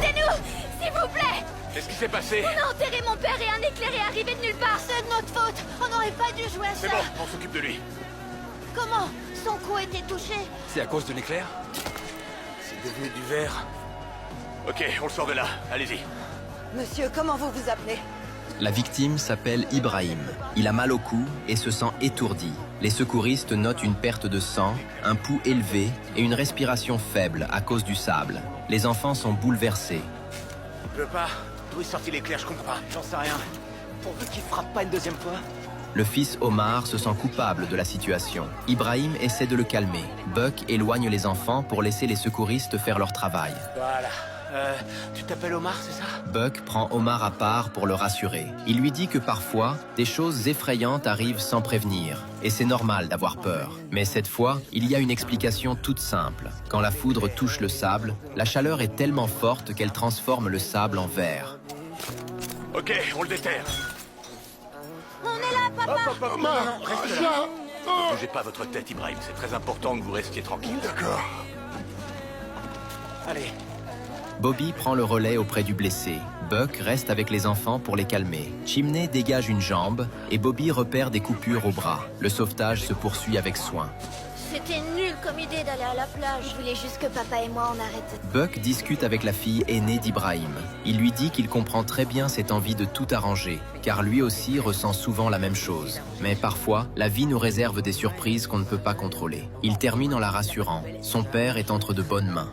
Aidez-nous, s'il vous plaît. Qu'est-ce qui s'est passé? On a enterré mon père et un éclair est arrivé de nulle part. C'est de notre faute. On n'aurait pas dû jouer à ça. C'est bon, on s'occupe de lui. Comment? Son cou était touché. C'est à cause de l'éclair? C'est devenu du verre. Ok, on le sort de là. Allez-y. Monsieur, comment vous vous appelez? La victime s'appelle Ibrahim. Il a mal au cou et se sent étourdi. Les secouristes notent une perte de sang, un pouls élevé et une respiration faible à cause du sable. Les enfants sont bouleversés. Je veux pas. D'où est sorti l'éclair? Je comprends pas. J'en sais rien. Pourvu qu'il frappe pas une deuxième fois. Le fils Omar se sent coupable de la situation. Ibrahim essaie de le calmer. Buck éloigne les enfants pour laisser les secouristes faire leur travail. Voilà. Tu t'appelles Omar, c'est ça? Buck prend Omar à part pour le rassurer. Il lui dit que parfois, des choses effrayantes arrivent sans prévenir. Et c'est normal d'avoir peur. Mais cette fois, il y a une explication toute simple. Quand la foudre touche le sable, la chaleur est tellement forte qu'elle transforme le sable en verre. Ok, on le déterre. On est là, papa. Non, restez là. Ne bougez pas votre tête, Ibrahim. C'est très important que vous restiez tranquille. D'accord. Allez. Bobby prend le relais auprès du blessé. Buck reste avec les enfants pour les calmer. Chimney dégage une jambe et Bobby repère des coupures au bras. Le sauvetage se poursuit avec soin. C'était nul comme idée d'aller à la plage. Je voulais juste que papa et moi on arrête. Buck discute avec la fille aînée d'Ibrahim. Il lui dit qu'il comprend très bien cette envie de tout arranger, car lui aussi ressent souvent la même chose. Mais parfois, la vie nous réserve des surprises qu'on ne peut pas contrôler. Il termine en la rassurant. Son père est entre de bonnes mains.